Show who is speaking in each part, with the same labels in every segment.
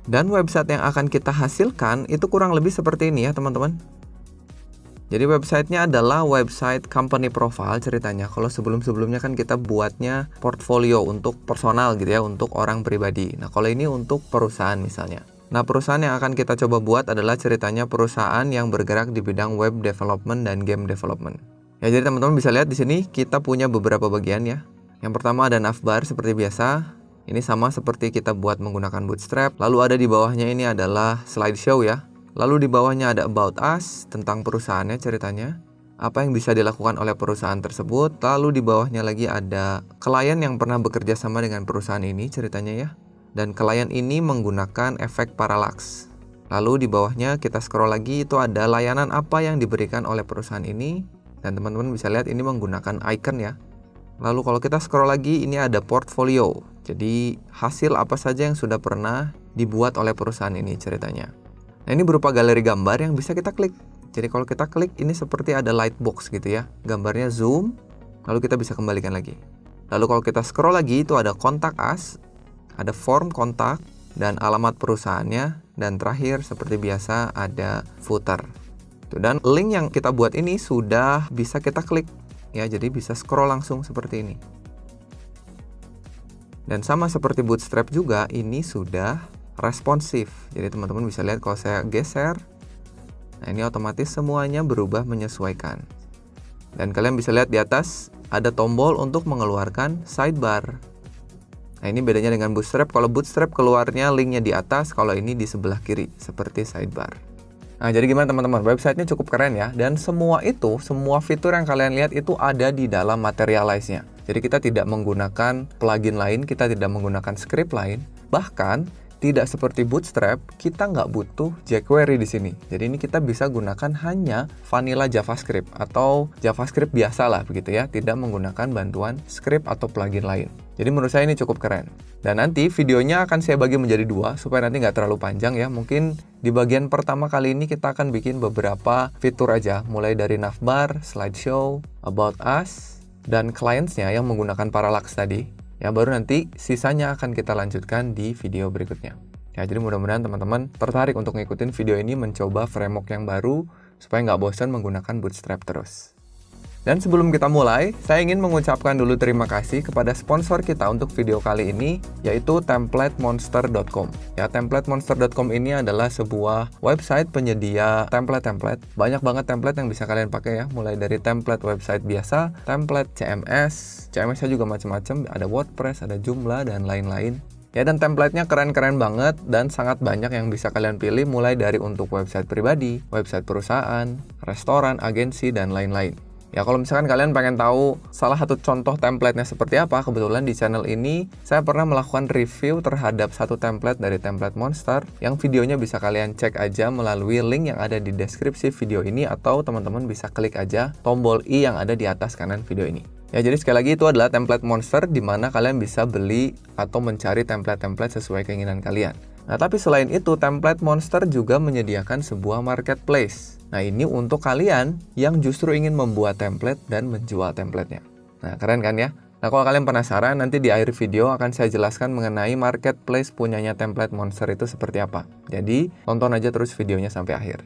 Speaker 1: Dan website yang akan kita hasilkan itu kurang lebih seperti ini ya teman-teman. Jadi websitenya adalah website company profile ceritanya. Kalau sebelum-sebelumnya kan kita buatnya portfolio untuk personal gitu ya, untuk orang pribadi. Nah kalau ini untuk perusahaan misalnya. Nah perusahaan yang akan kita coba buat adalah ceritanya perusahaan yang bergerak di bidang web development dan game development. Ya jadi teman-teman bisa lihat di sini kita punya beberapa bagian ya. Yang pertama ada navbar seperti biasa. Ini sama seperti kita buat menggunakan Bootstrap. Lalu ada di bawahnya ini adalah slideshow ya. Lalu di bawahnya ada About Us, tentang perusahaannya ceritanya, apa yang bisa dilakukan oleh perusahaan tersebut. Lalu di bawahnya lagi ada klien yang pernah bekerja sama dengan perusahaan ini ceritanya ya. Dan klien ini menggunakan efek parallax. Lalu di bawahnya kita scroll lagi, itu ada layanan apa yang diberikan oleh perusahaan ini. Dan teman-teman bisa lihat ini menggunakan icon ya. Lalu kalau kita scroll lagi, ini ada portfolio. Jadi hasil apa saja yang sudah pernah dibuat oleh perusahaan ini ceritanya. Nah ini berupa galeri gambar yang bisa kita klik. Jadi kalau kita klik ini seperti ada lightbox gitu ya. Gambarnya zoom, lalu kita bisa kembalikan lagi. Lalu kalau kita scroll lagi itu ada kontak us, ada form kontak, dan alamat perusahaannya. Dan terakhir seperti biasa ada footer. Dan link yang kita buat ini sudah bisa kita klik. Ya jadi bisa scroll langsung seperti ini. Dan sama seperti Bootstrap juga ini sudah responsif. Jadi teman-teman bisa lihat kalau saya geser, nah ini otomatis semuanya berubah menyesuaikan. Dan kalian bisa lihat di atas ada tombol untuk mengeluarkan sidebar. Nah ini bedanya dengan Bootstrap. Kalau Bootstrap keluarnya linknya di atas, kalau ini di sebelah kiri seperti sidebar. Nah jadi gimana teman-teman, websitenya cukup keren ya. Dan semua fitur yang kalian lihat itu ada di dalam Materialize-nya. Jadi kita tidak menggunakan plugin lain, kita tidak menggunakan script lain. Bahkan tidak seperti Bootstrap, kita nggak butuh jQuery di sini. Jadi ini kita bisa gunakan hanya vanilla JavaScript atau JavaScript biasa lah begitu ya, tidak menggunakan bantuan script atau plugin lain. Jadi menurut saya ini cukup keren. Dan nanti videonya akan saya bagi menjadi dua supaya nanti nggak terlalu panjang ya. Mungkin di bagian pertama kali ini kita akan bikin beberapa fitur aja, mulai dari navbar, slideshow, about us, dan clients-nya yang menggunakan parallax tadi. Ya baru nanti sisanya akan kita lanjutkan di video berikutnya. Ya jadi mudah-mudahan teman-teman tertarik untuk ngikutin video ini, mencoba framework yang baru supaya nggak bosan menggunakan Bootstrap terus. Dan sebelum kita mulai, saya ingin mengucapkan dulu terima kasih kepada sponsor kita untuk video kali ini, yaitu templatemonster.com. Ya, templatemonster.com ini adalah sebuah website penyedia template-template. Banyak banget template yang bisa kalian pakai ya, mulai dari template website biasa, template CMS, CMS-nya juga macam-macam, ada WordPress, ada Joomla, dan lain-lain. Ya, dan template-nya keren-keren banget dan sangat banyak yang bisa kalian pilih, mulai dari untuk website pribadi, website perusahaan, restoran, agensi, dan lain-lain. Ya kalau misalkan kalian pengen tahu salah satu contoh template-nya seperti apa, kebetulan di channel ini saya pernah melakukan review terhadap satu template dari Template Monster yang videonya bisa kalian cek aja melalui link yang ada di deskripsi video ini, atau teman-teman bisa klik aja tombol i yang ada di atas kanan video ini. Ya jadi sekali lagi itu adalah Template Monster di mana kalian bisa beli atau mencari template-template sesuai keinginan kalian. Nah tapi selain itu Template Monster juga menyediakan sebuah marketplace. Nah ini untuk kalian yang justru ingin membuat template dan menjual templatenya. Nah keren kan ya? Nah kalau kalian penasaran, nanti di akhir video akan saya jelaskan mengenai marketplace punyanya Template Monster itu seperti apa. Jadi tonton aja terus videonya sampai akhir.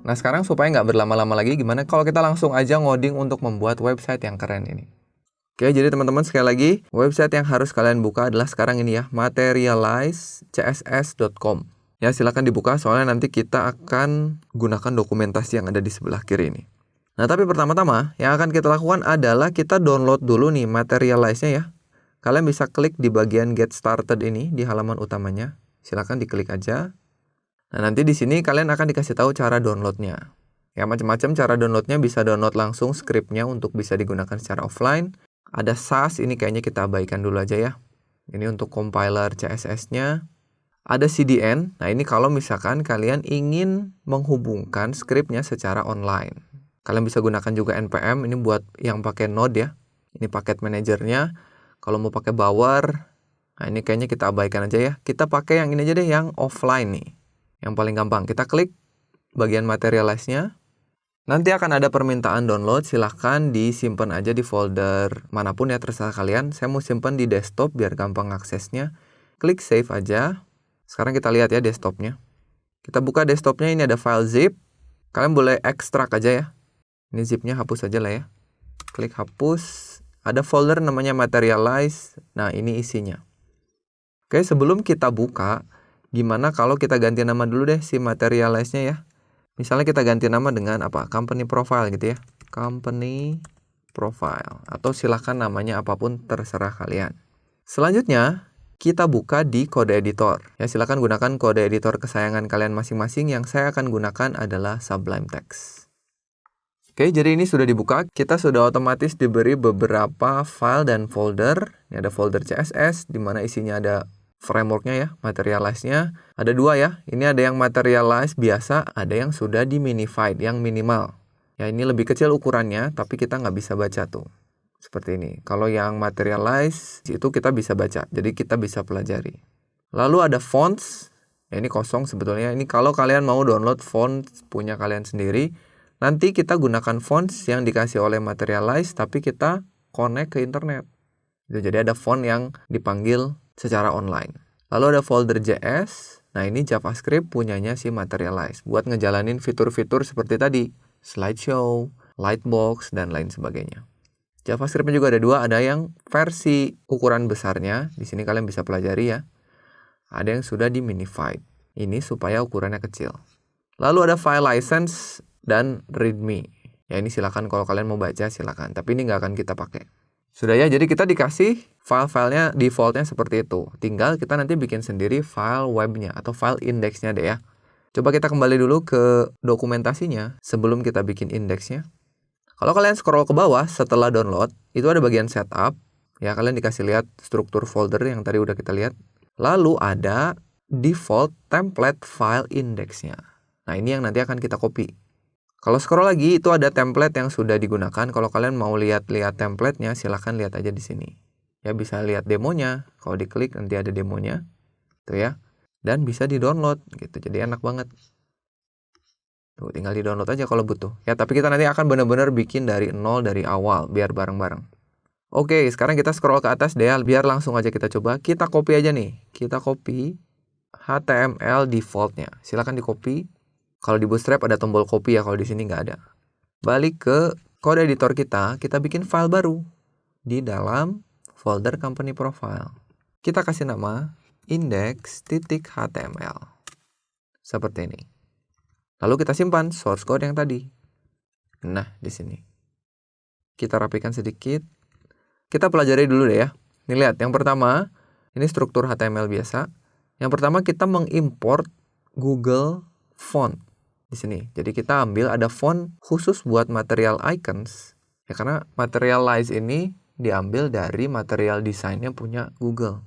Speaker 1: Nah sekarang supaya nggak berlama-lama lagi, gimana kalau kita langsung aja ngoding untuk membuat website yang keren ini. Oke, jadi teman-teman sekali lagi, website yang harus kalian buka adalah sekarang ini ya, materializecss.com. Ya, silakan dibuka soalnya nanti kita akan gunakan dokumentasi yang ada di sebelah kiri ini. Nah, tapi pertama-tama yang akan kita lakukan adalah kita download dulu nih Materialize-nya ya. Kalian bisa klik di bagian Get Started ini di halaman utamanya. Silakan diklik aja. Nah, nanti di sini kalian akan dikasih tahu cara downloadnya. Ya, macam-macam cara downloadnya, bisa download langsung scriptnya untuk bisa digunakan secara offline. Ada SAS, ini kayaknya kita abaikan dulu aja ya. Ini untuk compiler CSS-nya. Ada CDN, nah ini kalau misalkan kalian ingin menghubungkan scriptnya secara online. Kalian bisa gunakan juga NPM, ini buat yang pakai Node ya. Ini paket manajernya. Kalau mau pakai Bower, nah ini kayaknya kita abaikan aja ya. Kita pakai yang ini aja deh, yang offline nih. Yang paling gampang, kita klik bagian Materialize-nya. Nanti akan ada permintaan download, silahkan disimpan aja di folder manapun ya, terserah kalian. Saya mau simpan di desktop biar gampang aksesnya. Klik save aja. Sekarang kita lihat ya desktopnya. Kita buka desktopnya, ini ada file zip. Kalian boleh ekstrak aja ya. Ini zipnya hapus aja lah ya. Klik hapus. Ada folder namanya materialize. Nah, ini isinya. Oke, sebelum kita buka, gimana kalau kita ganti nama dulu deh si materialize-nya ya. Misalnya kita ganti nama dengan apa? Company profile gitu ya. Company profile. Atau silahkan namanya apapun terserah kalian. Selanjutnya, kita buka di kode editor. Ya, silahkan gunakan kode editor kesayangan kalian masing-masing. Yang saya akan gunakan adalah Sublime Text. Oke, jadi ini sudah dibuka. Kita sudah otomatis diberi beberapa file dan folder. Ini ada folder CSS, di mana isinya ada frameworknya ya, materialize-nya. Ada dua ya, ini ada yang materialize biasa, ada yang sudah di minified, yang minimal. Ya, ini lebih kecil ukurannya, tapi kita nggak bisa baca tuh. Seperti ini. Kalau yang materialize, itu kita bisa baca, jadi kita bisa pelajari. Lalu ada fonts, ya ini kosong sebetulnya. Ini kalau kalian mau download fonts punya kalian sendiri, nanti kita gunakan fonts yang dikasih oleh materialize, tapi kita connect ke internet. Jadi ada font yang dipanggil secara online. Lalu ada folder JS. Nah, ini JavaScript punyanya si materialize buat ngejalanin fitur-fitur seperti tadi, slideshow, lightbox, dan lain sebagainya. JavaScript juga ada dua, ada yang versi ukuran besarnya, di sini kalian bisa pelajari ya. Ada yang sudah di minified. Ini supaya ukurannya kecil. Lalu ada file license dan readme. Ya, ini silakan kalau kalian mau baca silakan, tapi ini nggak akan kita pakai. Sudah ya, jadi kita dikasih file-filenya defaultnya seperti itu. Tinggal kita nanti bikin sendiri file webnya atau file indeksnya deh ya. Coba kita kembali dulu ke dokumentasinya sebelum kita bikin indeksnya. Kalau kalian scroll ke bawah setelah download, itu ada bagian setup. Ya, kalian dikasih lihat struktur folder yang tadi udah kita lihat. Lalu ada default template file indeksnya. Nah, ini yang nanti akan kita copy. Kalau scroll lagi, itu ada template yang sudah digunakan. Kalau kalian mau lihat-lihat templatenya, silahkan lihat aja di sini. Ya, bisa lihat demonya. Kalau diklik, nanti ada demonya. Tuh ya. Dan bisa di-download gitu. Jadi enak banget. Tuh, tinggal di-download aja kalau butuh. Ya, tapi kita nanti akan benar-benar bikin dari nol, dari awal, biar bareng-bareng. Oke, sekarang kita scroll ke atas deh, biar langsung aja kita coba. Kita copy aja nih. Kita copy HTML defaultnya. Silahkan di-copy. Kalau di Bootstrap ada tombol copy ya, kalau di sini nggak ada. Balik ke kode editor kita bikin file baru di dalam folder company profile. Kita kasih nama index.html. Seperti ini. Lalu kita simpan source code yang tadi. Nah, di sini. Kita rapikan sedikit. Kita pelajari dulu deh ya. Nih lihat, yang pertama, ini struktur HTML biasa. Yang pertama kita mengimport Google Font di sini. Jadi kita ambil ada font khusus buat material icons. Ya, karena materialize ini diambil dari material desainnya punya Google.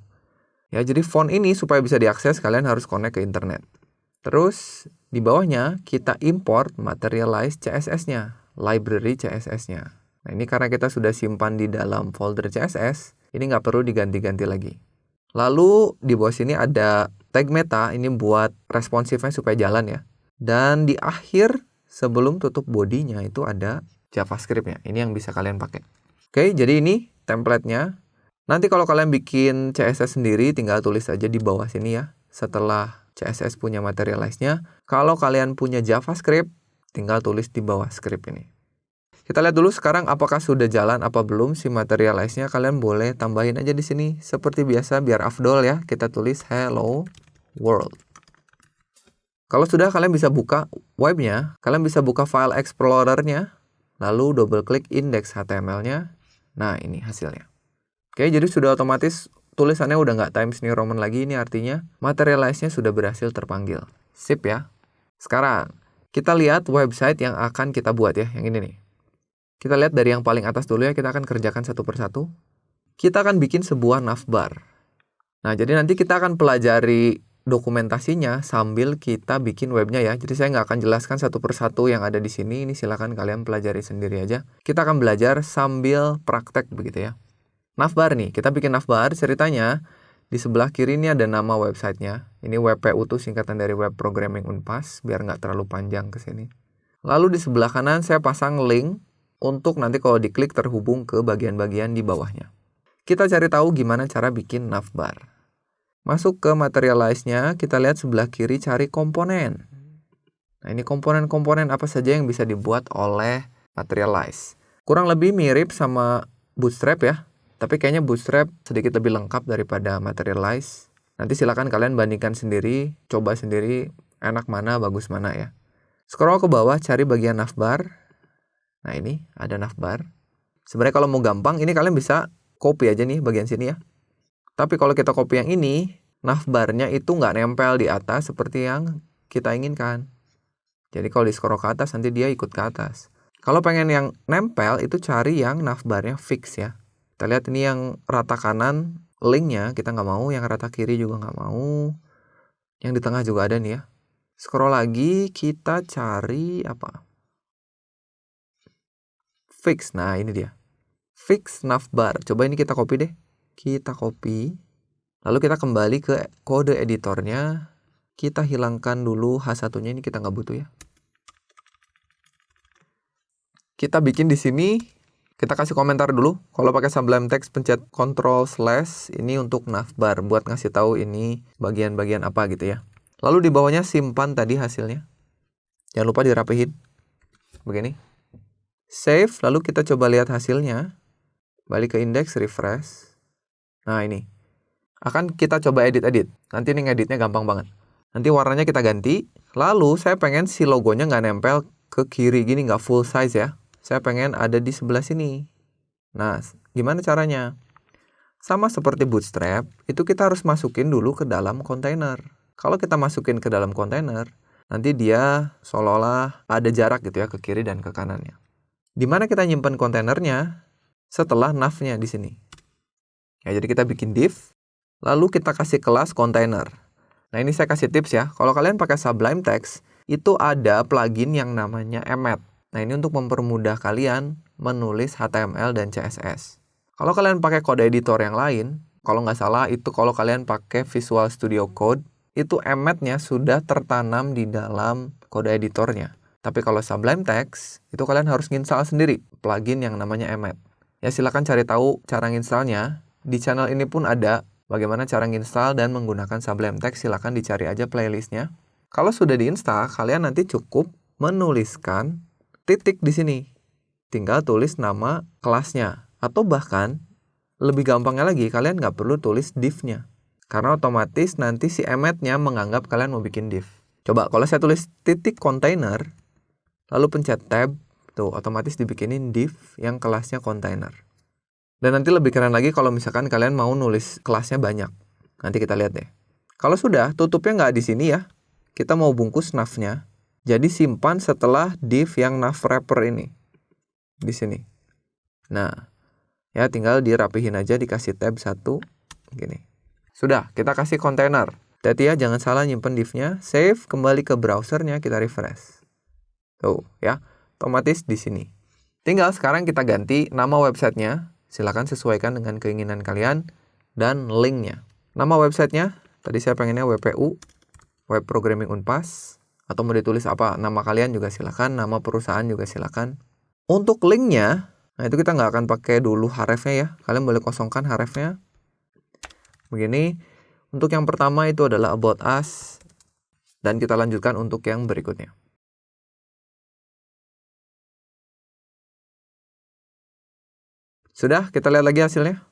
Speaker 1: Ya, jadi font ini supaya bisa diakses kalian harus connect ke internet. Terus di bawahnya kita import materialize CSS-nya, library CSS-nya. Nah, ini karena kita sudah simpan di dalam folder CSS, ini nggak perlu diganti-ganti lagi. Lalu di bawah sini ada tag meta, ini buat responsifnya supaya jalan ya. Dan di akhir sebelum tutup bodinya itu ada JavaScript-nya. Ini yang bisa kalian pakai. Oke, jadi ini template-nya. Nanti kalau kalian bikin CSS sendiri, tinggal tulis aja di bawah sini ya. Setelah CSS punya materialize-nya. Kalau kalian punya JavaScript, tinggal tulis di bawah script ini. Kita lihat dulu sekarang apakah sudah jalan apa belum si materialize-nya. Kalian boleh tambahin aja di sini. Seperti biasa, biar afdol ya. Kita tulis hello world. Kalau sudah, kalian bisa buka webnya, kalian bisa buka file explorer-nya, lalu double klik index HTML-nya. Nah, ini hasilnya. Oke, jadi sudah otomatis tulisannya udah nggak Times New Roman lagi, ini artinya materialize-nya sudah berhasil terpanggil. Sip ya. Sekarang, kita lihat website yang akan kita buat ya, yang ini nih. Kita lihat dari yang paling atas dulu ya, kita akan kerjakan satu persatu. Kita akan bikin sebuah navbar. Nah, jadi nanti kita akan pelajari dokumentasinya sambil kita bikin webnya ya. Jadi saya nggak akan jelaskan satu persatu yang ada di sini. Ini silakan kalian pelajari sendiri aja. Kita akan belajar sambil praktek begitu ya. Navbar nih, kita bikin navbar. Ceritanya di sebelah kiri ini ada nama websitenya. Ini WPU itu singkatan dari Web Programming Unpas, biar nggak terlalu panjang ke sini. Lalu di sebelah kanan saya pasang link untuk nanti kalau diklik terhubung ke bagian-bagian di bawahnya. Kita cari tahu gimana cara bikin navbar. Masuk ke materialize-nya, kita lihat sebelah kiri cari komponen. Nah, ini komponen-komponen apa saja yang bisa dibuat oleh materialize. Kurang lebih mirip sama Bootstrap ya, tapi kayaknya Bootstrap sedikit lebih lengkap daripada materialize. Nanti silakan kalian bandingkan sendiri, coba sendiri enak mana, bagus mana ya. Scroll ke bawah, cari bagian navbar. Nah, ini ada navbar. Sebenarnya kalau mau gampang, ini kalian bisa copy aja nih bagian sini ya. Tapi kalau kita copy yang ini, navbarnya itu nggak nempel di atas seperti yang kita inginkan. Jadi kalau di scroll ke atas, nanti dia ikut ke atas. Kalau pengen yang nempel, itu cari yang navbarnya fix ya. Kita lihat ini yang rata kanan, linknya kita nggak mau, yang rata kiri juga nggak mau. Yang di tengah juga ada nih ya. Scroll lagi, kita cari apa? Fix, nah ini dia. Fix navbar, coba ini kita copy deh. Kita copy, lalu kita kembali ke kode editornya. Kita hilangkan dulu H1-nya, ini kita nggak butuh ya. Kita bikin di sini, kita kasih komentar dulu. Kalau pakai Sublime Text pencet Ctrl/, ini untuk navbar, buat ngasih tahu ini bagian-bagian apa gitu ya. Lalu di bawahnya simpan tadi hasilnya. Jangan lupa dirapihin. Begini. Save, lalu kita coba lihat hasilnya. Balik ke indeks, refresh. Nah ini. Akan kita coba edit-edit. Nanti ini ngeditnya gampang banget. Nanti warnanya kita ganti. Lalu saya pengen si logonya nggak nempel ke kiri gini, nggak full size ya. Saya pengen ada di sebelah sini. Nah, gimana caranya? Sama seperti Bootstrap, itu kita harus masukin dulu ke dalam kontainer. Kalau kita masukin ke dalam kontainer, nanti dia seolah-olah ada jarak gitu ya ke kiri dan ke kanannya. Di mana kita nyimpan kontainernya? Setelah nav-nya di sini. Ya, jadi kita bikin div, lalu kita kasih kelas kontainer. Nah, ini saya kasih tips ya. Kalau kalian pakai Sublime Text, itu ada plugin yang namanya Emmet. Nah, ini untuk mempermudah kalian menulis HTML dan CSS. Kalau kalian pakai kode editor yang lain, kalau nggak salah itu kalau kalian pakai Visual Studio Code, itu Emmet-nya sudah tertanam di dalam kode editornya. Tapi kalau Sublime Text, itu kalian harus nginstal sendiri plugin yang namanya Emmet. Ya, silakan cari tahu cara nginstalnya. Di channel ini pun ada bagaimana cara nginstal dan menggunakan Sublime Text. Silakan dicari aja playlistnya. Kalau sudah diinstal, kalian nanti cukup menuliskan titik di sini. Tinggal tulis nama kelasnya. Atau bahkan, lebih gampangnya lagi, kalian nggak perlu tulis div-nya. Karena otomatis nanti si Emmet-nya menganggap kalian mau bikin div. Coba kalau saya tulis titik container, lalu pencet tab, tuh otomatis dibikinin div yang kelasnya container. Dan nanti lebih keren lagi kalau misalkan kalian mau nulis kelasnya banyak. Nanti kita lihat deh. Kalau sudah, tutupnya nggak di sini ya. Kita mau bungkus nav-nya. Jadi simpan setelah div yang nav wrapper ini. Di sini. Nah, ya tinggal dirapihin aja, dikasih tab 1. Gini. Sudah, kita kasih container. Hati-hati ya, jangan salah nyimpen div-nya. Save, kembali ke browsernya, kita refresh. Tuh, ya. Otomatis di sini. Tinggal sekarang kita ganti nama websitenya. Silakan sesuaikan dengan keinginan kalian. Dan linknya. Nama websitenya, tadi saya pengennya WPU, Web Programming Unpas. Atau mau ditulis apa, nama kalian juga silakan. Nama perusahaan juga silakan. Untuk linknya, nah itu kita nggak akan pakai dulu hrefnya ya. Kalian boleh kosongkan hrefnya. Begini. Untuk yang pertama itu adalah About Us. Dan kita lanjutkan untuk yang berikutnya. Sudah, kita lihat lagi hasilnya.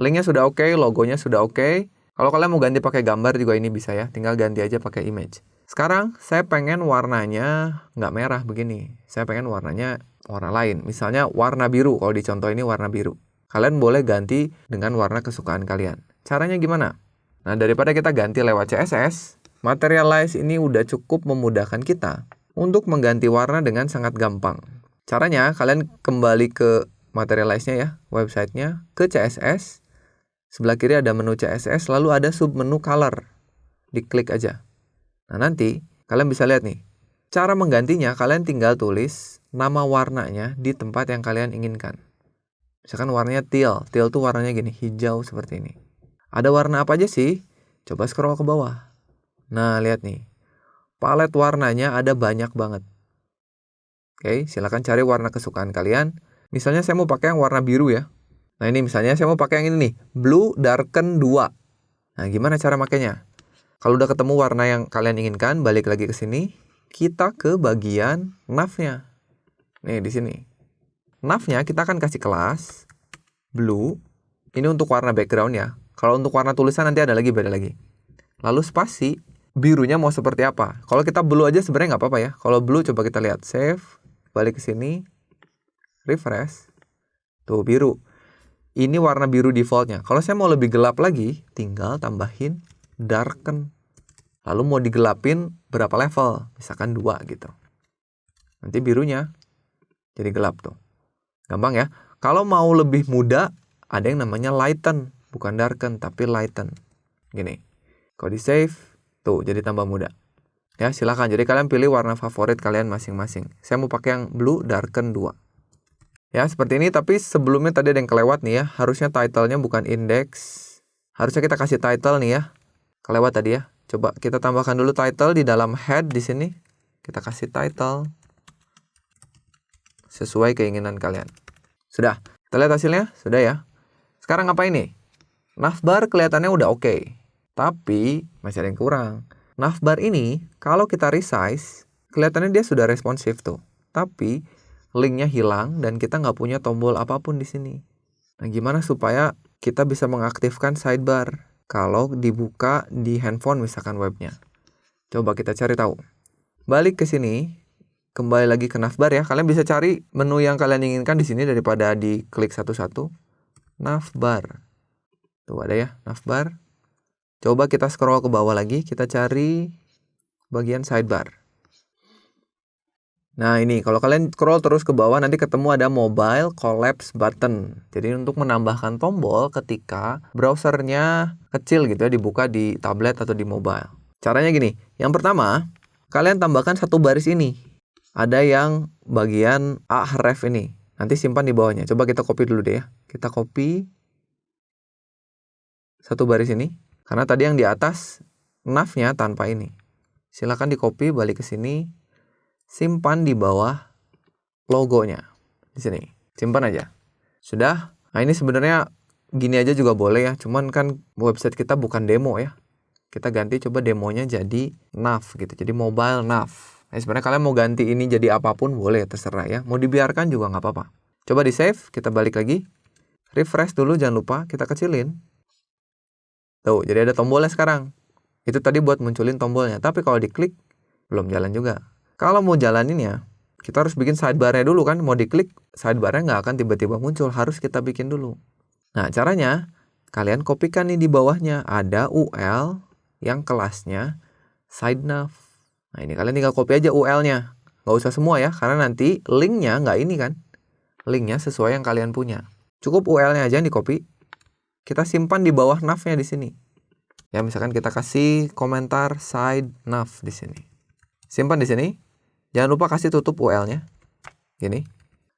Speaker 1: Linknya sudah oke, logonya sudah oke. Kalau kalian mau ganti pakai gambar juga ini bisa ya. Tinggal ganti aja pakai image. Sekarang saya pengen warnanya nggak merah begini. Saya pengen warnanya warna lain. Misalnya warna biru. Kalau di contoh ini warna biru. Kalian boleh ganti dengan warna kesukaan kalian. Caranya gimana? Nah, daripada kita ganti lewat CSS, Materialize ini udah cukup memudahkan kita untuk mengganti warna dengan sangat gampang. Caranya, kalian kembali ke Materialize-nya ya, websitenya, ke CSS. Sebelah kiri ada menu CSS, lalu ada submenu color. Diklik aja. Nah, nanti kalian bisa lihat nih. Cara menggantinya, kalian tinggal tulis nama warnanya di tempat yang kalian inginkan. Misalkan warnanya teal. Teal tuh warnanya gini, hijau seperti ini. Ada warna apa aja sih? Coba scroll ke bawah. Nah, lihat nih. Palet warnanya ada banyak banget. Oke, silakan cari warna kesukaan kalian. Misalnya saya mau pakai yang warna biru ya. Nah, ini misalnya saya mau pakai yang ini nih. Blue Darken 2. Nah, gimana cara makainya? Kalau udah ketemu warna yang kalian inginkan, balik lagi ke sini. Kita ke bagian nav-nya. Nih, di sini. Nav-nya kita akan kasih kelas blue. Ini untuk warna background ya. Kalau untuk warna tulisan nanti ada lagi, beda lagi. Lalu spasi, birunya mau seperti apa? Kalau kita blue aja sebenarnya nggak apa-apa ya. Kalau blue coba kita lihat. Save, balik ke sini. Refresh. Tuh, biru. Ini warna biru defaultnya. Kalau saya mau lebih gelap lagi, tinggal tambahin darken. Lalu mau digelapin berapa level? Misalkan 2 gitu. Nanti birunya jadi gelap tuh. Gampang ya. Kalau mau lebih muda, ada yang namanya lighten. Bukan darken, tapi lighten. Gini. Kalau di save, tuh jadi tambah muda. Ya, silakan. Jadi kalian pilih warna favorit kalian masing-masing. Saya mau pakai yang blue darken 2. Ya, seperti ini. Tapi sebelumnya tadi ada yang kelewat nih ya. Harusnya title-nya bukan index. Harusnya kita kasih title nih ya. Kelewat tadi ya. Coba kita tambahkan dulu title di dalam head di sini. Kita kasih title sesuai keinginan kalian. Sudah. Kita lihat hasilnya. Sudah ya. Sekarang apa ini? Navbar kelihatannya udah oke. Tapi masih ada yang kurang. Navbar ini kalau kita resize, kelihatannya dia sudah responsif tuh. Tapi linknya hilang dan kita nggak punya tombol apapun di sini. Nah, gimana supaya kita bisa mengaktifkan sidebar kalau dibuka di handphone misalkan webnya? Coba kita cari tahu. Balik ke sini, kembali lagi ke navbar ya. Kalian bisa cari menu yang kalian inginkan di sini daripada diklik satu-satu. Navbar. Tuh ada ya, navbar. Coba kita scroll ke bawah lagi, kita cari bagian sidebar. Nah, ini kalau kalian scroll terus ke bawah nanti ketemu ada mobile collapse button. Jadi untuk menambahkan tombol ketika browsernya kecil gitu ya, dibuka di tablet atau di mobile. Caranya gini, yang pertama kalian tambahkan satu baris ini. Ada yang bagian href ini. Nanti simpan di bawahnya. Coba kita copy dulu deh ya. Kita copy satu baris ini. Karena tadi yang di atas nav-nya tanpa ini. Silakan di copy, balik ke sini. Simpan di bawah logonya. Di sini. Simpan aja. Sudah. Nah, ini sebenarnya gini aja juga boleh ya. Cuman kan website kita bukan demo ya. Kita ganti coba demonya jadi nav gitu. Jadi mobile nav. Nah, sebenarnya kalian mau ganti ini jadi apapun boleh, terserah ya. Mau dibiarkan juga nggak apa-apa. Coba di save, kita balik lagi. Refresh dulu, jangan lupa kita kecilin. Tuh, jadi ada tombolnya sekarang. Itu tadi buat munculin tombolnya. Tapi kalau diklik, belum jalan juga. Kalau mau jalaninnya, kita harus bikin sidebar-nya dulu kan. Mau diklik, sidebar-nya nggak akan tiba-tiba muncul. Harus kita bikin dulu. Nah, caranya, kalian kopikan nih di bawahnya. Ada UL yang kelasnya side nav. Nah, ini kalian tinggal copy aja UL-nya. Nggak usah semua ya, karena nanti link-nya nggak ini kan. Link-nya sesuai yang kalian punya. Cukup UL-nya aja yang di copy. Kita simpan di bawah nav-nya di sini. Ya, misalkan kita kasih komentar side nav di sini. Simpan di sini. Jangan lupa kasih tutup UL-nya. Gini.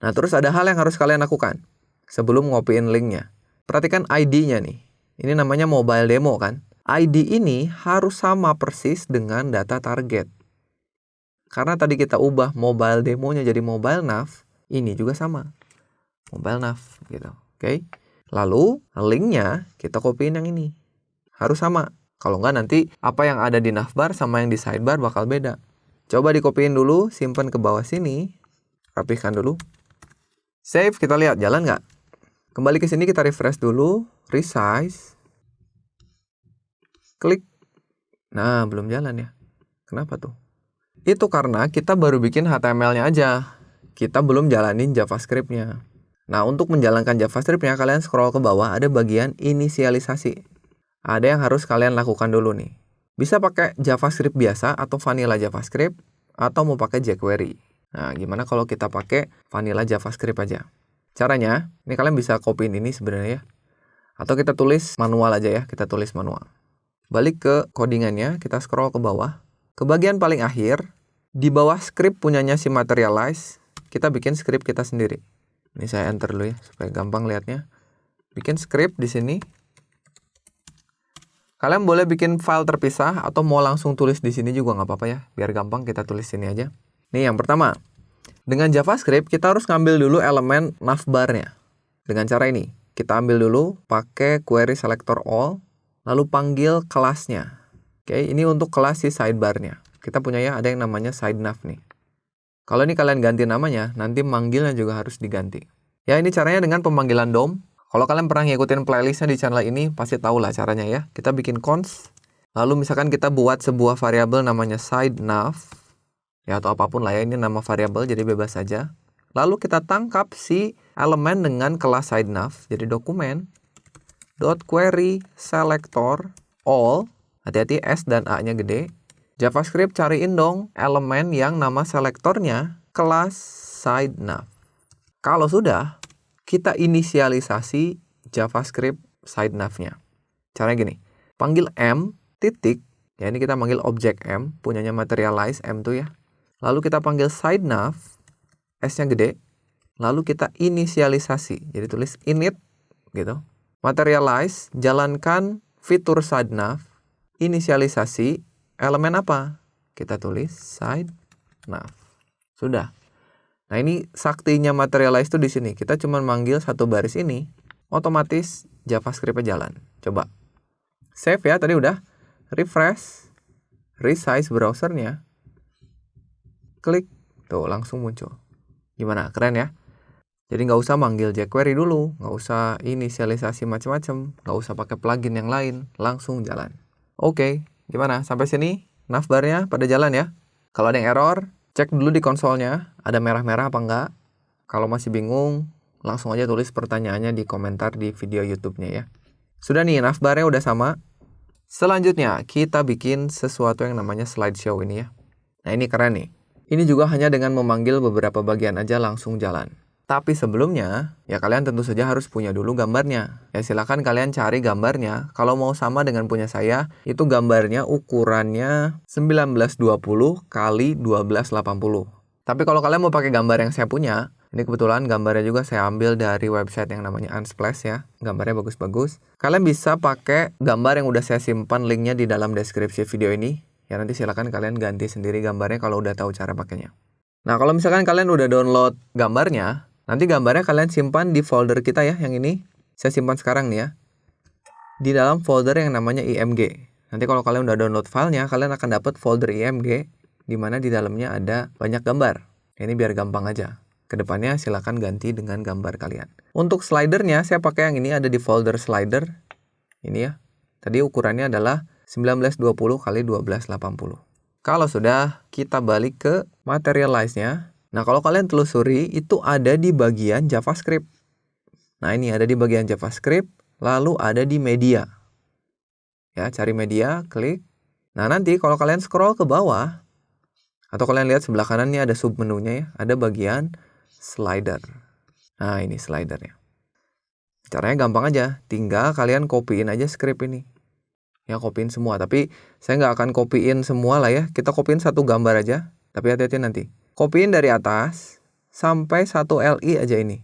Speaker 1: Nah, terus ada hal yang harus kalian lakukan sebelum ngopiin link-nya. Perhatikan ID-nya nih. Ini namanya mobile demo kan. ID ini harus sama persis dengan data target. Karena tadi kita ubah mobile demonya jadi mobile nav, ini juga sama. Mobile nav gitu. Oke. Lalu link-nya kita copyin yang ini. Harus sama. Kalau nggak nanti apa yang ada di navbar sama yang di sidebar bakal beda. Coba dikopiin dulu, simpan ke bawah sini. Rapihkan dulu. Save, kita lihat jalan nggak? Kembali ke sini kita refresh dulu. Resize. Klik. Nah, belum jalan ya. Kenapa tuh? Itu karena kita baru bikin HTML-nya aja. Kita belum jalanin JavaScript-nya. Nah, untuk menjalankan JavaScript-nya, kalian scroll ke bawah, ada bagian inisialisasi. Ada yang harus kalian lakukan dulu nih. Bisa pakai JavaScript biasa atau vanilla JavaScript, atau mau pakai jQuery. Nah, gimana kalau kita pakai vanilla JavaScript aja? Caranya, ini kalian bisa copyin ini sebenarnya ya. Atau kita tulis manual aja ya, kita tulis manual. Balik ke codingannya, kita scroll ke bawah. Ke bagian paling akhir, di bawah script punyanya si Materialize, kita bikin script kita sendiri. Ini saya enter dulu ya, supaya gampang lihatnya. Bikin script di sini. Kalian boleh bikin file terpisah atau mau langsung tulis di sini juga nggak apa-apa ya. Biar gampang kita tulis sini aja. Nih yang pertama. Dengan JavaScript kita harus ngambil dulu elemen navbar-nya. Dengan cara ini. Kita ambil dulu pakai query selector all. lalu panggil kelasnya. Oke, ini untuk kelas si sidebar-nya. Kita punya ya, ada yang namanya side nav nih. Kalau ini kalian ganti namanya, nanti manggilnya juga harus diganti. Ya, ini caranya dengan pemanggilan DOM. Kalau kalian pernah ngikutin playlistnya di channel ini, pasti tahu lah caranya ya. Kita bikin const, lalu misalkan kita buat sebuah variabel namanya side nav, ya atau apapun lah ya, ini nama variabel jadi bebas saja. Lalu kita tangkap si elemen dengan kelas side nav, jadi dokumen .query selector all, hati-hati S dan A-nya gede. JavaScript cariin dong elemen yang nama selektornya kelas side nav. Kalau sudah, kita inisialisasi JavaScript side nav-nya. Caranya gini, panggil M titik, ya ini kita panggil objek M, punyanya materialize M tuh ya. Lalu kita panggil side nav, S-nya gede, lalu kita inisialisasi, jadi tulis init gitu. Materialize, jalankan fitur side nav, inisialisasi, elemen apa? Kita tulis side nav. Sudah. Nah ini saktinya materialize itu di sini. Kita cuma manggil satu baris ini, otomatis JavaScript-nya jalan. Coba. Save ya, tadi udah. Refresh, resize browsernya. Klik, tuh langsung muncul. Gimana? Keren ya? Jadi nggak usah manggil jQuery dulu, nggak usah inisialisasi macam-macam, nggak usah pakai plugin yang lain, langsung jalan. Oke, gimana? Sampai sini navbarnya pada jalan ya? Kalau ada yang error, cek dulu di konsolnya, ada merah-merah apa enggak. Kalau masih bingung, langsung aja tulis pertanyaannya di komentar di video YouTube-nya ya. Sudah nih, navbarnya udah sama. Selanjutnya, kita bikin sesuatu yang namanya slideshow ini ya. Nah ini keren nih. Ini juga hanya dengan memanggil beberapa bagian aja langsung jalan. Tapi sebelumnya, ya kalian tentu saja harus punya dulu gambarnya. Ya silakan kalian cari gambarnya. Kalau mau sama dengan punya saya, itu gambarnya ukurannya 1920 kali 1280. Tapi kalau kalian mau pakai gambar yang saya punya, ini kebetulan gambarnya juga saya ambil dari website yang namanya Unsplash ya. Gambarnya bagus-bagus. Kalian bisa pakai gambar yang udah saya simpan linknya di dalam deskripsi video ini. Ya nanti silakan kalian ganti sendiri gambarnya kalau udah tahu cara pakainya. Nah kalau misalkan kalian udah download gambarnya, nanti gambarnya kalian simpan di folder kita ya, yang ini. Saya simpan sekarang nih ya. Di dalam folder yang namanya IMG. Nanti kalau kalian udah download filenya, kalian akan dapat folder IMG, di mana di dalamnya ada banyak gambar. Ini biar gampang aja. Kedepannya silakan ganti dengan gambar kalian. Untuk slidernya, saya pakai yang ini, ada di folder slider. Ini ya. Tadi ukurannya adalah 1920 kali 1280. Kalau sudah, kita balik ke materialize-nya. Nah, kalau kalian telusuri, itu ada di bagian JavaScript. Nah, ini ada di bagian JavaScript, lalu ada di media. Ya, cari media, klik. Nah, nanti kalau kalian scroll ke bawah, atau kalian lihat sebelah kanan ini ada submenunya ya, ada bagian slider. Nah, ini slidernya. Caranya gampang aja, tinggal kalian copyin aja script ini. Ya, copyin semua, tapi saya nggak akan copyin semua lah ya. Kita copyin satu gambar aja, tapi hati-hati nanti. Copyin dari atas sampai 1 LI aja ini.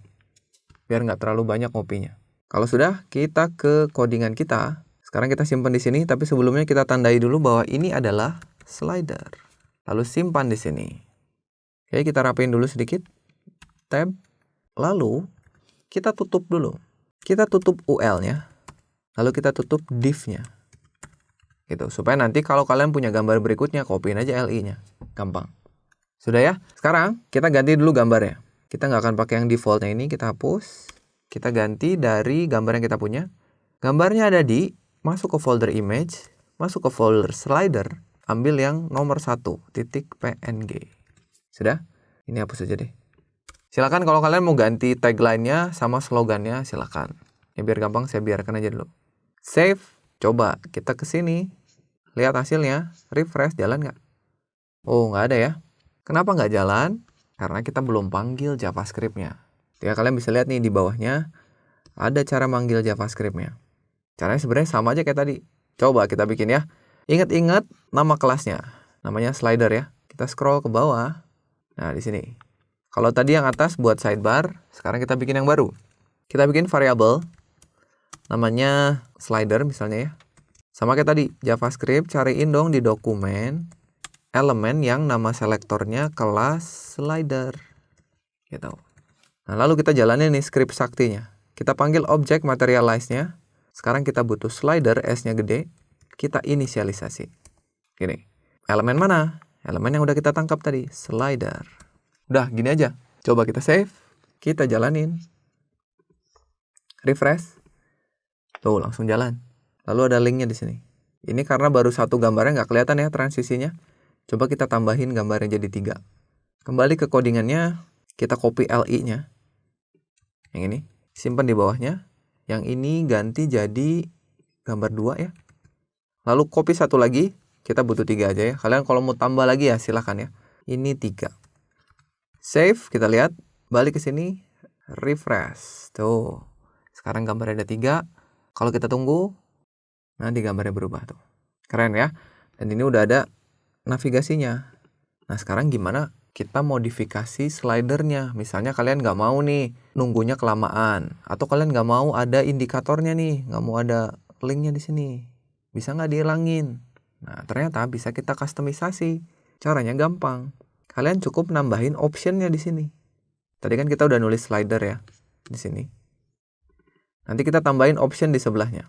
Speaker 1: Biar nggak terlalu banyak kopinya. Kalau sudah, kita ke codingan kita. Sekarang kita simpan di sini, tapi sebelumnya kita tandai dulu bahwa ini adalah slider. Lalu simpan di sini. Oke, kita rapiin dulu sedikit. Tab. Lalu kita tutup dulu. Kita tutup UL-nya. Lalu kita tutup div-nya. Gitu, supaya nanti kalau kalian punya gambar berikutnya, copyin aja LI-nya. Gampang. Sudah ya? Sekarang kita ganti dulu gambarnya. Kita nggak akan pakai yang defaultnya ini, kita hapus. Kita ganti dari gambar yang kita punya. Gambarnya ada di, masuk ke folder image, masuk ke folder slider, ambil yang nomor 1, .png. Sudah? Ini hapus aja deh. Silakan kalau kalian mau ganti tagline-nya sama slogannya, silakan. Ya biar gampang, saya biarkan aja dulu. Save, coba kita ke sini. Lihat hasilnya, refresh, jalan nggak? Oh, nggak ada ya. Kenapa nggak jalan? Karena kita belum panggil JavaScript-nya. Ya, kalian bisa lihat nih di bawahnya, ada cara manggil JavaScript-nya. Caranya sebenarnya sama aja kayak tadi. Coba kita bikin ya. Ingat-ingat nama kelasnya. Namanya slider ya. Kita scroll ke bawah. Nah, di sini. Kalau tadi yang atas buat sidebar, sekarang kita bikin yang baru. Kita bikin variabel. Namanya slider misalnya ya. Sama kayak tadi, JavaScript cariin dong di dokumen elemen yang nama selektornya kelas slider. Gitu. Nah, lalu kita jalanin nih script saktinya. Kita panggil objek materialize-nya Sekarang kita butuh slider, S-nya gede, kita inisialisasi. Gini, elemen mana? Elemen yang udah kita tangkap tadi, slider. Udah, gini aja. Coba kita save, kita jalanin. Refresh. Tuh, langsung jalan. Lalu ada linknya di sini. Ini karena baru satu gambarnya nggak kelihatan ya transisinya. Coba kita tambahin gambarnya jadi 3. Kembali ke codingannya, kita copy LI-nya. Yang ini, simpan di bawahnya. Yang ini ganti jadi gambar 2 ya. Lalu copy satu lagi, kita butuh 3 aja ya. Kalian kalau mau tambah lagi ya silahkan ya. Ini 3. Save, kita lihat. Balik ke sini, refresh. Tuh, sekarang gambarnya ada 3. Kalau kita tunggu, nanti gambarnya berubah tuh. Keren ya. Dan ini udah ada navigasinya. Nah sekarang gimana kita modifikasi slidernya? Misalnya kalian nggak mau nih nunggunya kelamaan, atau kalian nggak mau ada indikatornya nih, nggak mau ada linknya di sini, bisa nggak dihilangin? Nah ternyata bisa kita customisasi. Caranya gampang. Kalian cukup nambahin optionnya di sini. Tadi kan kita udah nulis slider ya di sini. Nanti kita tambahin option di sebelahnya.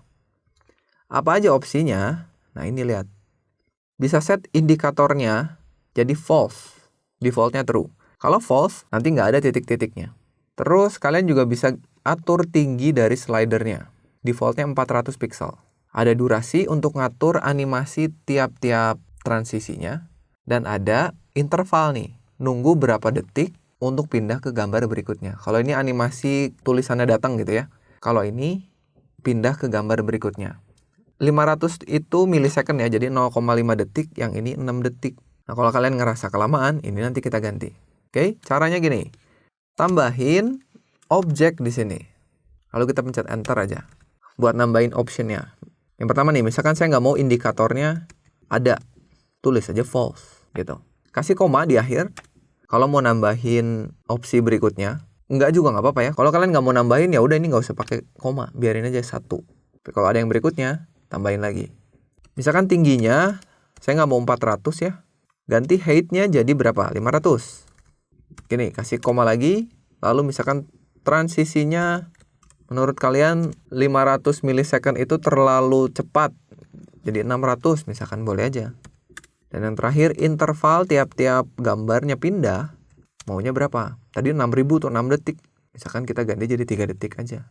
Speaker 1: Apa aja opsinya? Nah ini lihat. Bisa set indikatornya jadi false. Defaultnya true. Kalau false, nanti nggak ada titik-titiknya. Terus kalian juga bisa atur tinggi dari slidernya. Defaultnya 400 pixel. Ada durasi untuk ngatur animasi tiap-tiap transisinya. Dan ada interval nih. Nunggu berapa detik untuk pindah ke gambar berikutnya. Kalau ini animasi tulisannya datang gitu ya. Kalau ini pindah ke gambar berikutnya. 500 itu milisecond ya, jadi 0,5 detik, yang ini 6 detik. Nah, kalau kalian ngerasa kelamaan, ini nanti kita ganti. Oke, caranya gini. Tambahin objek di sini. Lalu kita pencet enter aja. Buat nambahin optionnya. Yang pertama nih, misalkan saya nggak mau indikatornya ada. Tulis aja false, gitu. Kasih koma di akhir. Kalau mau nambahin opsi berikutnya, enggak juga nggak apa-apa ya. Kalau kalian nggak mau nambahin, ya udah ini nggak usah pakai koma. Biarin aja 1. Tapi kalau ada yang berikutnya, tambahin lagi. Misalkan tingginya, saya nggak mau 400 ya. Ganti height-nya jadi berapa? 500. Gini, kasih koma lagi. Lalu misalkan transisinya, menurut kalian 500 milisecond itu terlalu cepat. Jadi 600 misalkan, boleh aja. Dan yang terakhir, interval tiap-tiap gambarnya pindah. Maunya berapa? Tadi 6000 tuh 6 detik. Misalkan kita ganti jadi 3 detik aja.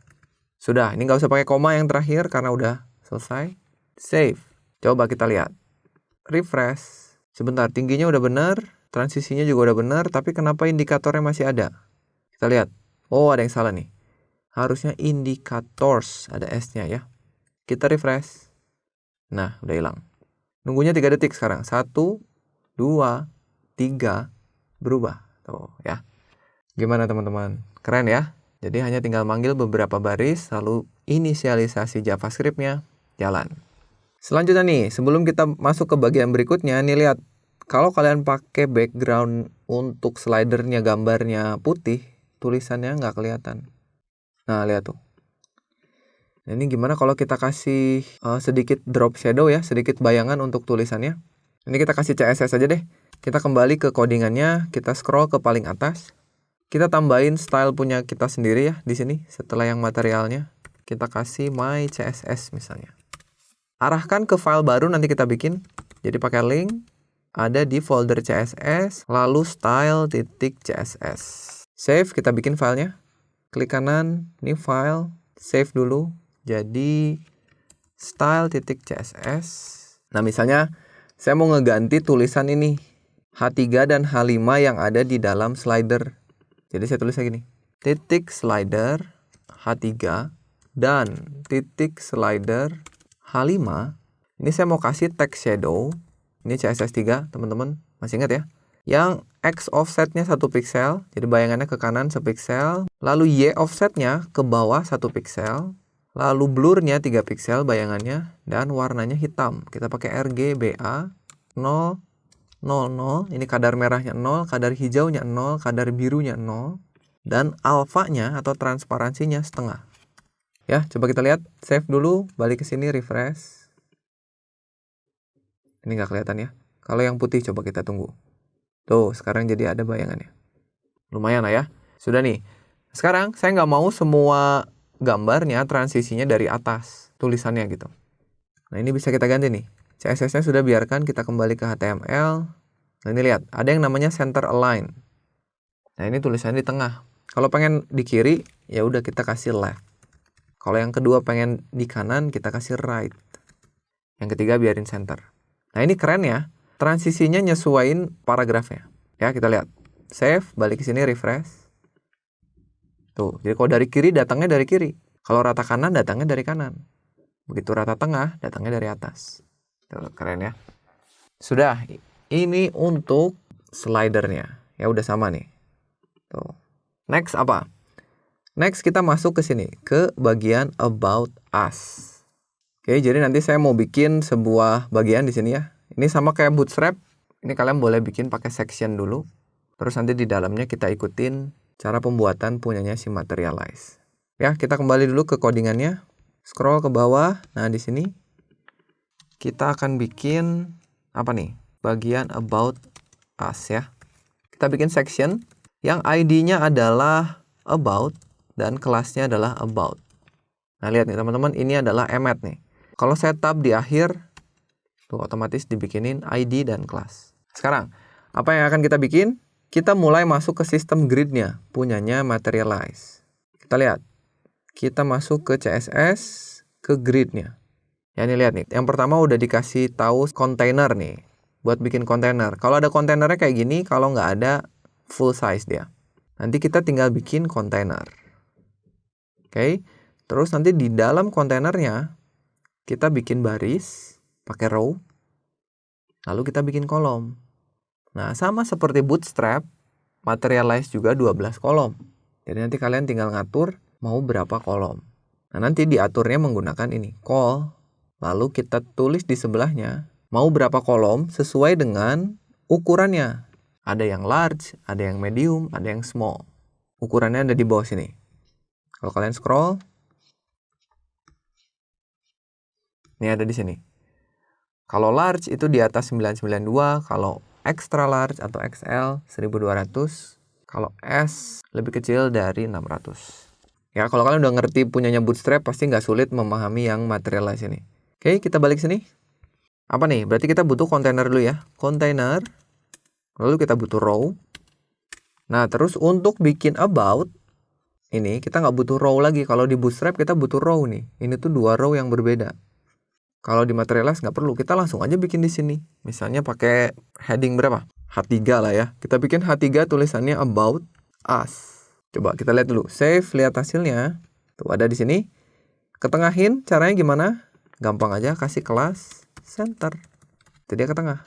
Speaker 1: Sudah, ini nggak usah pakai koma yang terakhir karena udah selesai. Save. Coba kita lihat. Refresh. Sebentar, tingginya udah bener, transisinya juga udah bener, tapi kenapa indikatornya masih ada? Kita lihat. Oh, ada yang salah nih. Harusnya indicators, ada S-nya ya. Kita refresh. Nah, udah hilang. Nunggunya 3 detik sekarang. 1, 2, 3, berubah. Tuh ya. Gimana teman-teman? Keren ya? Jadi hanya tinggal manggil beberapa baris, lalu inisialisasi JavaScript-nya, jalan. Selanjutnya nih, sebelum kita masuk ke bagian berikutnya, nih lihat. Kalau kalian pakai background untuk slidernya gambarnya putih, tulisannya nggak kelihatan. Nah, lihat tuh. Nah, ini gimana kalau kita kasih sedikit drop shadow ya, sedikit bayangan untuk tulisannya. Ini kita kasih CSS aja deh. Kita kembali ke codingannya, kita scroll ke paling atas. Kita tambahin style punya kita sendiri ya di sini setelah yang materialnya. Kita kasih my CSS misalnya. Arahkan ke file baru nanti kita bikin. Jadi pakai link, ada di folder CSS, lalu style.css. Save, kita bikin filenya. Klik kanan, new file, save dulu. Jadi style.css. Nah misalnya saya mau ngeganti tulisan ini H3 dan H5 yang ada di dalam slider. Jadi saya tulis kayak gini. Titik slider H3 dan titik slider H5. Ini saya mau kasih text shadow. Ini CSS 3 teman-teman. Masih ingat ya? Yang X offsetnya 1 pixel. Jadi bayangannya ke kanan 1 pixel. Lalu Y offsetnya ke bawah 1 pixel. Lalu blurnya 3 pixel bayangannya. Dan warnanya hitam. Kita pakai RGBA 0, 0, 0. Ini kadar merahnya 0, kadar hijaunya 0, kadar birunya 0. Dan alfanya atau transparansinya setengah. Ya, coba kita lihat. Save dulu, balik ke sini, refresh. Ini nggak kelihatan ya. Kalau yang putih coba kita tunggu. Tuh, sekarang jadi ada bayangannya. Lumayan lah ya. Sudah nih. Sekarang saya nggak mau semua gambarnya transisinya dari atas. tulisannya gitu. Nah ini bisa kita ganti nih. CSS-nya sudah, biarkan kita kembali ke HTML. Nah ini lihat, ada yang namanya center align. Nah ini tulisannya di tengah. Kalau pengen di kiri, ya udah kita kasih left. Kalau yang kedua pengen di kanan, kita kasih right. Yang ketiga biarin center. Nah ini keren ya. Transisinya nyesuaiin paragrafnya. Ya kita lihat. Save, balik ke sini, refresh. Tuh, jadi kalau dari kiri datangnya dari kiri. Kalau rata kanan datangnya dari kanan. Begitu rata tengah datangnya dari atas. Tuh, keren ya. Sudah, ini untuk slidernya. Ya udah sama nih. Tuh. Next apa? Next kita masuk ke sini, ke bagian About Us. Oke, jadi nanti saya mau bikin sebuah bagian di sini ya. Ini sama kayak Bootstrap. Ini kalian boleh bikin pakai section dulu. Terus nanti di dalamnya kita ikutin cara pembuatan punyanya si Materialize. Ya, kita kembali dulu ke codingannya. Scroll ke bawah. Nah, di sini kita akan bikin apa nih? Bagian About Us ya. Kita bikin section yang ID-nya adalah About dan kelasnya adalah About. Nah, lihat nih teman-teman, ini adalah emet nih. Kalau saya tab di akhir, tuh otomatis dibikinin ID dan kelas. Sekarang, apa yang akan kita bikin? Kita mulai masuk ke sistem grid-nya, punyanya Materialize. Kita lihat, kita masuk ke CSS, ke grid-nya. Ya ini lihat nih, yang pertama udah dikasih tahu container nih, buat bikin kontainer. Kalau ada kontainernya kayak gini, kalau nggak ada, full size dia. Nanti kita tinggal bikin kontainer. Oke, terus nanti di dalam kontainernya, kita bikin baris, pakai row, lalu kita bikin kolom. Nah, sama seperti Bootstrap, Materialize juga 12 kolom. Jadi nanti kalian tinggal ngatur mau berapa kolom. Nah, nanti diaturnya menggunakan ini, call, lalu kita tulis di sebelahnya, mau berapa kolom sesuai dengan ukurannya. Ada yang large, ada yang medium, ada yang small. Ukurannya ada di bawah sini. Kalau kalian scroll, ini ada di sini. Kalau large itu di atas 992, kalau extra large atau XL 1200, kalau S lebih kecil dari 600. Ya, kalau kalian udah ngerti punyanya Bootstrap, pasti nggak sulit memahami yang Materialize ini. Oke, kita balik sini. Apa nih? Berarti kita butuh kontainer dulu ya. Kontainer, lalu kita butuh row. Nah, terus untuk bikin About, ini kita nggak butuh row lagi. Kalau di Bootstrap kita butuh row nih. Ini tuh 2 row yang berbeda. Kalau di Materialize nggak perlu, kita langsung aja bikin di sini. Misalnya pakai heading berapa? H3 lah ya. Kita bikin H3 tulisannya About Us. Coba kita lihat dulu. Save, lihat hasilnya. Tuh ada di sini. Ketengahin, caranya gimana? Gampang aja, kasih kelas center. Itu dia ke tengah.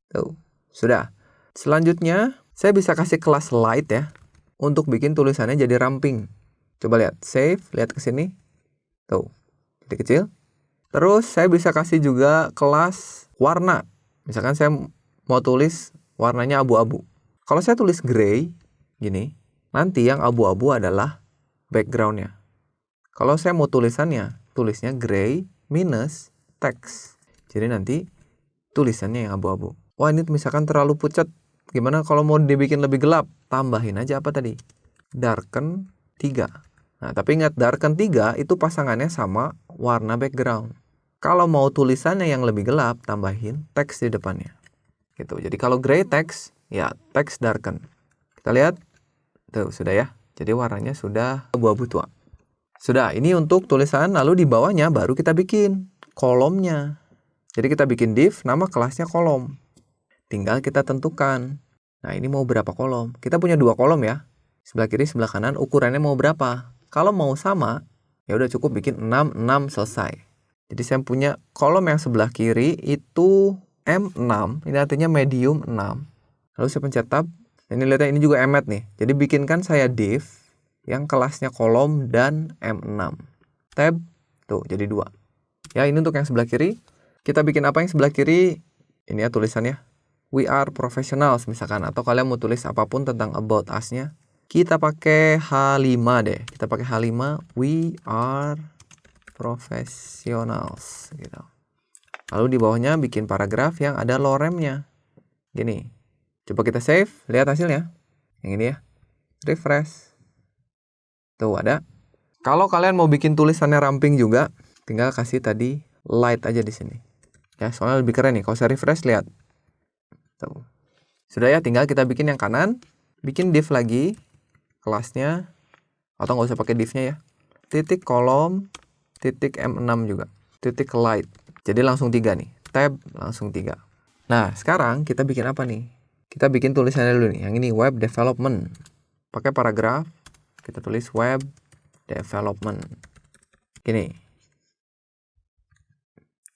Speaker 1: Tuh, sudah. Selanjutnya, saya bisa kasih kelas light ya. Untuk bikin tulisannya jadi ramping. Coba lihat, save, lihat ke sini. Tuh, jadi kecil. Terus saya bisa kasih juga kelas warna. Misalkan saya mau tulis warnanya abu-abu. Kalau saya tulis gray, gini, nanti yang abu-abu adalah backgroundnya. Kalau saya mau tulisannya, tulisnya gray minus text. Jadi nanti tulisannya yang abu-abu. Wah ini misalkan terlalu pucat. Gimana kalau mau dibikin lebih gelap? Tambahin aja apa tadi? Darken 3. Nah tapi ingat darken 3 itu pasangannya sama warna background. Kalau mau tulisannya yang lebih gelap, tambahin teks di depannya. Gitu. Jadi kalau gray text, ya teks darken. Kita lihat. Tuh, sudah ya. Jadi warnanya sudah abu-abu tua. Sudah, ini untuk tulisan. Lalu di bawahnya baru kita bikin kolomnya. Jadi kita bikin div, nama kelasnya kolom. Tinggal kita tentukan. Nah, ini mau berapa kolom? Kita punya 2 kolom ya. Sebelah kiri, sebelah kanan. Ukurannya mau berapa? Kalau mau sama, ya udah cukup bikin 6, 6 selesai. Jadi saya punya kolom yang sebelah kiri itu M6, ini artinya medium 6. Lalu saya pencet tab, ini lihatnya ini juga emet nih. Jadi bikinkan saya div yang kelasnya kolom dan M6. Tab, tuh jadi 2. Ya ini untuk yang sebelah kiri. Kita bikin apa yang sebelah kiri? Ini ya tulisannya. We are professionals misalkan. Atau kalian mau tulis apapun tentang about us-nya. Kita pakai H5 deh. Kita pakai H5, we are professionals gitu. Lalu di bawahnya bikin paragraf yang ada loremnya. Gini. Coba kita save, lihat hasilnya. Yang ini ya. Refresh. Tuh ada. Kalau kalian mau bikin tulisannya ramping juga, tinggal kasih tadi light aja di sini. Ya, soalnya lebih keren nih. Kalau saya refresh, lihat. Tuh. Sudah ya, tinggal kita bikin yang kanan, bikin div lagi, kelasnya, atau nggak usah pakai divnya ya. Titik kolom, titik M6 juga, titik light. Jadi langsung 3 nih, tab langsung 3. Nah, sekarang kita bikin apa nih? Kita bikin tulisannya dulu nih, yang ini web development. Pakai paragraf, kita tulis web development. Gini.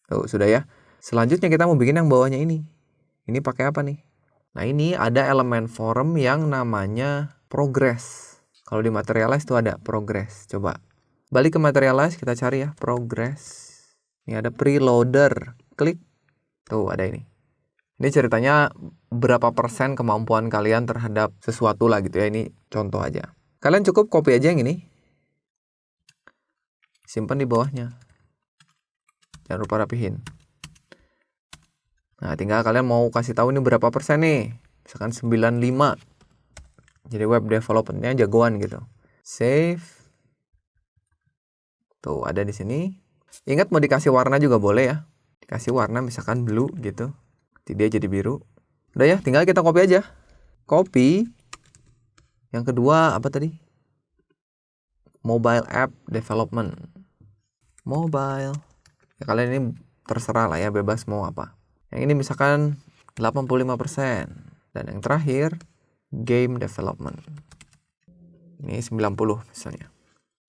Speaker 1: Tuh, sudah ya. Selanjutnya kita mau bikin yang bawahnya ini. Ini pakai apa nih? Nah, ini ada elemen form yang namanya progress. Kalau di materialize tuh ada progress. Coba balik ke materialize, kita cari ya progress. Ini ada preloader. Klik. Tuh, ada ini. Ini ceritanya berapa persen kemampuan kalian terhadap sesuatu lah gitu ya. Ini contoh aja. Kalian cukup copy aja yang ini. Simpan di bawahnya. Jangan lupa rapihin. Nah, tinggal kalian mau kasih tahu ini berapa persen nih. Misalkan 95. Jadi web development-nya jagoan gitu. Save. Tuh, ada di sini. Ingat mau dikasih warna juga boleh ya. Dikasih warna misalkan blue gitu. Nanti dia jadi biru. Udah ya, tinggal kita copy aja. Copy. Yang kedua apa tadi? Mobile app development. Mobile. Ya kalian ini terserah lah ya, bebas mau apa. Yang ini misalkan 85%. Dan yang terakhir, game development. Ini 90 misalnya.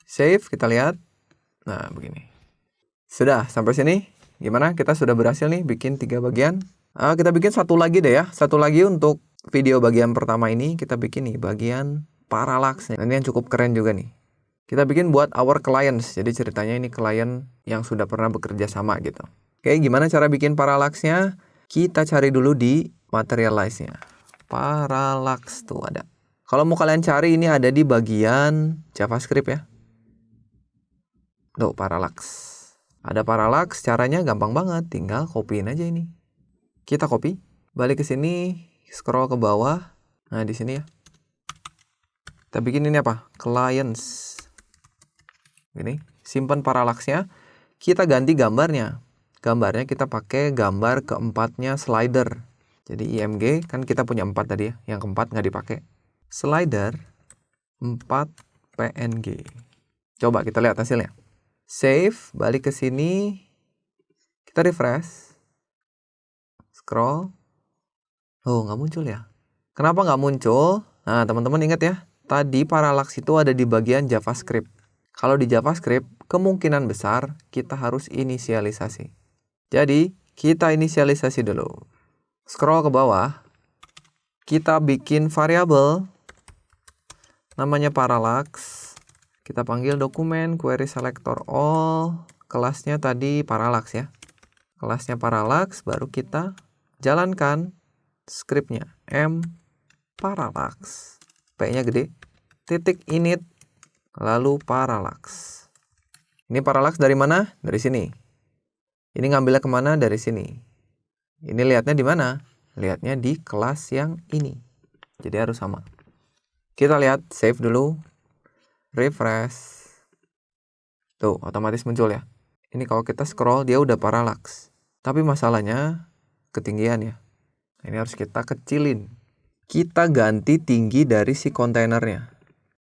Speaker 1: Save, kita lihat. Nah, begini. Sudah, sampai sini. Gimana? Kita sudah berhasil nih bikin 3 bagian. Kita bikin satu lagi deh ya. Satu lagi untuk video bagian pertama ini. Kita bikin nih bagian parallax. Ini yang cukup keren juga nih. Kita bikin buat our clients. Jadi ceritanya ini klien yang sudah pernah bekerja sama gitu. Oke, gimana cara bikin parallax-nya? Kita cari dulu di materialize-nya. Parallax tuh ada. Kalau mau kalian cari ini ada di bagian JavaScript ya. Tuh, parallax. Ada parallax, caranya gampang banget. Tinggal copyin aja ini. Kita copy, balik ke sini, scroll ke bawah. Nah, di sini ya. Kita bikin ini apa? Clients. Gini, simpan parallax-nya. Kita ganti gambarnya. Gambarnya kita pakai gambar keempatnya slider. Jadi IMG kan kita punya 4 tadi ya. Yang keempat nggak dipakai. Slider 4 PNG. Coba kita lihat hasilnya. Save, balik ke sini. Kita refresh. Scroll. Oh, nggak muncul ya. Kenapa nggak muncul? Nah, teman-teman ingat ya. Tadi parallax itu ada di bagian JavaScript. Kalau di JavaScript, kemungkinan besar kita harus inisialisasi. Jadi, kita inisialisasi dulu. Scroll ke bawah. Kita bikin variabel. Namanya parallax. Kita panggil dokumen query selector all. Kelasnya tadi parallax ya. Kelasnya parallax, baru kita jalankan scriptnya. M parallax. P-nya gede. Titik init. Lalu parallax. Ini parallax dari mana? Dari sini. Ini ngambilnya kemana? Dari sini. Ini lihatnya di mana? Lihatnya di kelas yang ini. Jadi harus sama. Kita lihat, save dulu. Refresh. Tuh, otomatis muncul ya. Ini kalau kita scroll, dia udah parallax. Tapi masalahnya ketinggian ya. Ini harus kita kecilin. Kita ganti tinggi dari si kontainernya.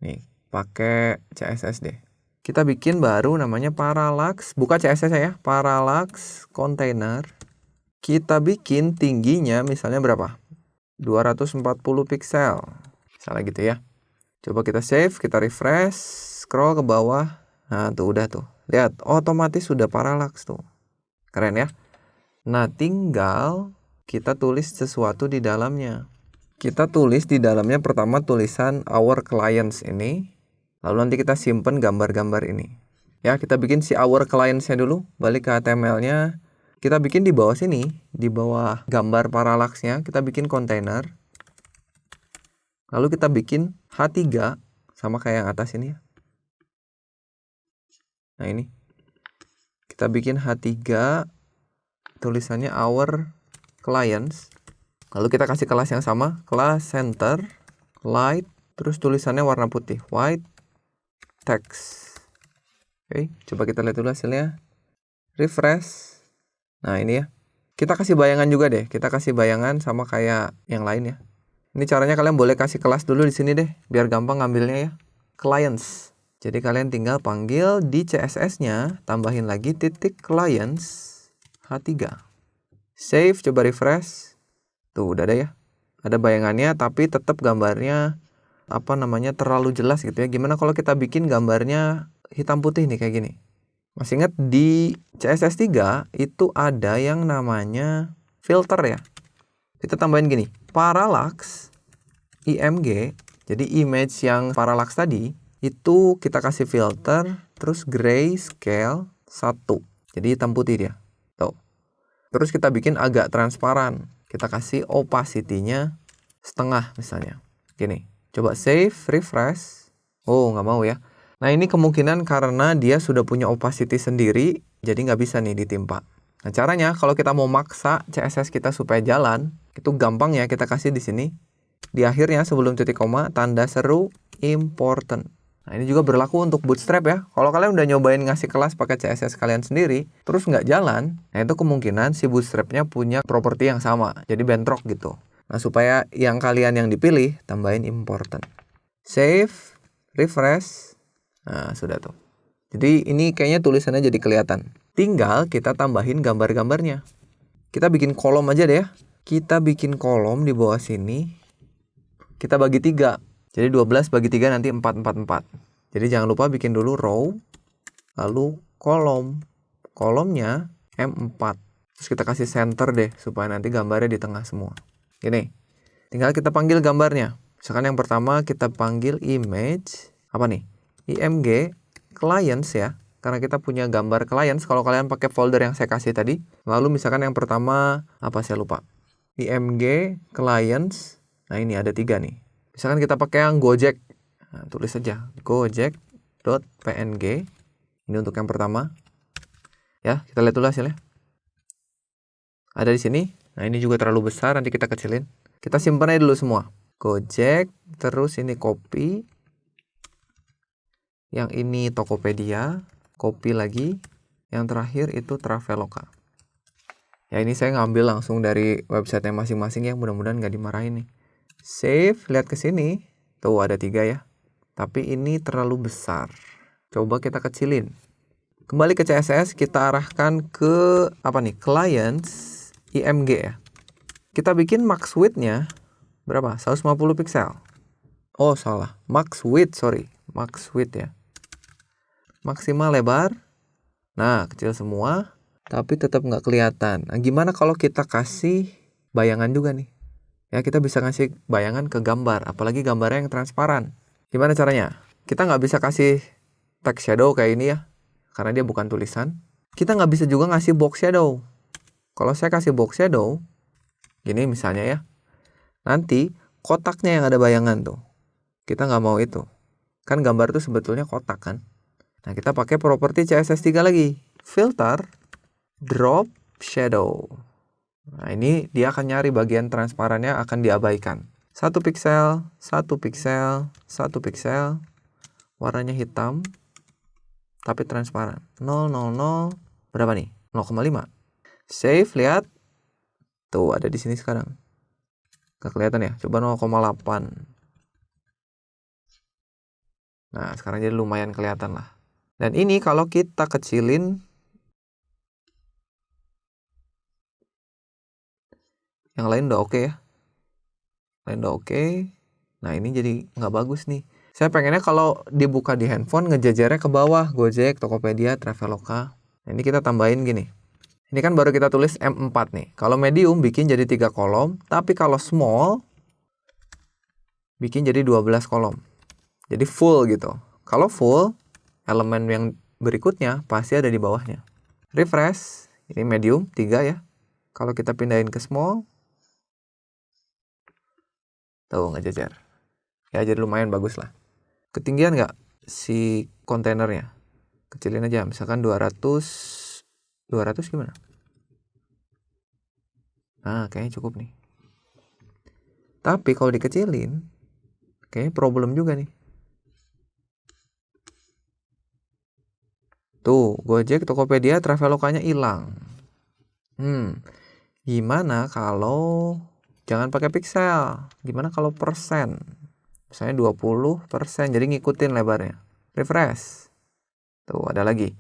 Speaker 1: Nih, pakai CSS deh. Kita bikin baru namanya parallax. Buka CSS ya, parallax container. Kita bikin tingginya misalnya berapa? 240 pixel. Misalnya gitu ya. Coba kita save, kita refresh, scroll ke bawah. Nah, tuh udah tuh. Lihat, otomatis sudah parallax tuh. Keren ya. Nah, tinggal kita tulis sesuatu di dalamnya. Kita tulis di dalamnya pertama tulisan our clients ini. Lalu nanti kita simpen gambar-gambar ini. Ya, kita bikin si our clients-nya dulu. Balik ke HTML-nya. Kita bikin di bawah sini. Di bawah gambar parallax-nya. Kita bikin kontainer. Lalu kita bikin H3. Sama kayak yang atas ini ya. Nah ini. Kita bikin H3. Tulisannya our clients. Lalu kita kasih kelas yang sama. Kelas center. Light. Terus tulisannya warna putih. White. Text. Oke, coba kita lihat dulu hasilnya. refresh. Nah ini ya, kita kasih bayangan juga deh, kita kasih bayangan sama kayak yang lain ya. Ini caranya kalian boleh kasih kelas dulu di sini deh, biar gampang ngambilnya ya. Clients. Jadi kalian tinggal panggil di CSS-nya, tambahin lagi titik clients H3. Save, coba refresh. Tuh udah ada ya. Ada bayangannya tapi tetap gambarnya terlalu jelas gitu ya. Gimana kalau kita bikin gambarnya hitam putih nih kayak gini? Masih ingat di CSS 3 itu ada yang namanya filter ya. Kita tambahin gini, parallax IMG. Jadi image yang parallax tadi itu kita kasih filter terus grayscale 1. Jadi hitam putih dia. Tuh. Terus kita bikin agak transparan. Kita kasih opacity-nya setengah misalnya. Gini. Coba save, refresh. Oh, nggak mau ya. Nah, ini kemungkinan karena dia sudah punya opacity sendiri, jadi nggak bisa nih ditimpa. Nah, caranya kalau kita mau maksa CSS kita supaya jalan, itu gampang ya, kita kasih di sini. Di akhirnya sebelum titik koma, tanda seru important. Nah, ini juga berlaku untuk Bootstrap ya. Kalau kalian udah nyobain ngasih kelas pakai CSS kalian sendiri, terus nggak jalan, nah itu kemungkinan si Bootstrap-nya punya properti yang sama, jadi bentrok gitu. Nah, supaya yang kalian yang dipilih, tambahin important. Save, refresh. Nah, sudah tuh. Jadi ini kayaknya tulisannya jadi kelihatan. Tinggal kita tambahin gambar-gambarnya. Kita bikin kolom aja deh ya. Kita bikin kolom di bawah sini. Kita bagi 3. Jadi 12 bagi 3 nanti 4, 4, 4. Jadi jangan lupa bikin dulu row, lalu kolom. Kolomnya M4. Terus kita kasih center deh, supaya nanti gambarnya di tengah semua. Gini. Tinggal kita panggil gambarnya. Misalkan yang pertama kita panggil image. Apa nih? IMG clients ya, karena kita punya gambar clients. Kalau kalian pakai folder yang saya kasih tadi, lalu misalkan yang pertama saya lupa, IMG clients. Nah ini ada 3 nih. Misalkan kita pakai yang Gojek, nah, tulis saja gojek.png. Ini untuk yang pertama ya, kita lihat dulu hasilnya. Ada di sini. Nah ini juga terlalu besar, nanti kita kecilin. Kita simpan aja dulu semua. Gojek, terus ini copy. Yang ini Tokopedia, copy lagi. Yang terakhir itu Traveloka. Ya ini saya ngambil langsung dari website masing-masing ya, mudah-mudahan nggak dimarahin nih. Save, lihat ke sini. Tuh ada 3 ya. Tapi ini terlalu besar. Coba kita kecilin. Kembali ke CSS, kita arahkan ke clients IMG ya. Kita bikin max width-nya berapa? 150 pixel. Oh salah, max width ya. Maksimal lebar. Nah, kecil semua, tapi tetap nggak kelihatan. Nah, gimana kalau kita kasih bayangan juga nih? Ya, kita bisa ngasih bayangan ke gambar, apalagi gambarnya yang transparan. Gimana caranya? Kita nggak bisa kasih text shadow kayak ini ya, karena dia bukan tulisan. Kita nggak bisa juga ngasih box shadow. Kalau saya kasih box shadow, gini misalnya ya, nanti kotaknya yang ada bayangan tuh. Kita nggak mau itu. Kan gambar itu sebetulnya kotak kan. Nah, kita pakai properti CSS 3 lagi. Filter, drop shadow. Nah, ini dia akan nyari bagian transparannya akan diabaikan. 1 pixel, 1 pixel, 1 pixel. Warnanya hitam, tapi transparan. 0,00, berapa nih? 0,5. Save, lihat. Tuh, ada di sini sekarang. Gak kelihatan ya? Coba 0,8. Nah, sekarang jadi lumayan kelihatan lah. Dan ini kalau kita kecilin, yang lain udah oke ya. Lain udah oke. Nah ini jadi nggak bagus nih. Saya pengennya kalau dibuka di handphone ngejajarnya ke bawah. Gojek, Tokopedia, Traveloka. Nah, ini kita tambahin gini. Ini kan baru kita tulis M4 nih. Kalau medium bikin jadi 3 kolom. Tapi kalau small bikin jadi 12 kolom. Jadi full gitu. Kalau full, elemen yang berikutnya pasti ada di bawahnya. Refresh, ini medium 3 ya. Kalau kita pindahin ke small, tuh ngejajar. Ya jadi lumayan bagus lah. Ketinggian nggak si kontainernya? Kecilin aja, misalkan 200 gimana? Nah kayaknya cukup nih. Tapi kalau dikecilin, kayaknya problem juga nih. Tuh, Gojek, Tokopedia, Travelokanya hilang. Gimana kalau jangan pakai pixel? Gimana kalau persen? Misalnya 20%, jadi ngikutin lebarnya. Refresh. Tuh, ada lagi.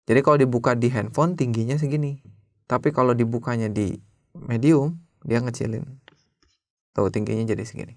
Speaker 1: Jadi kalau dibuka di handphone tingginya segini. Tapi kalau dibukanya di medium, dia ngecilin. Tuh, tingginya jadi segini.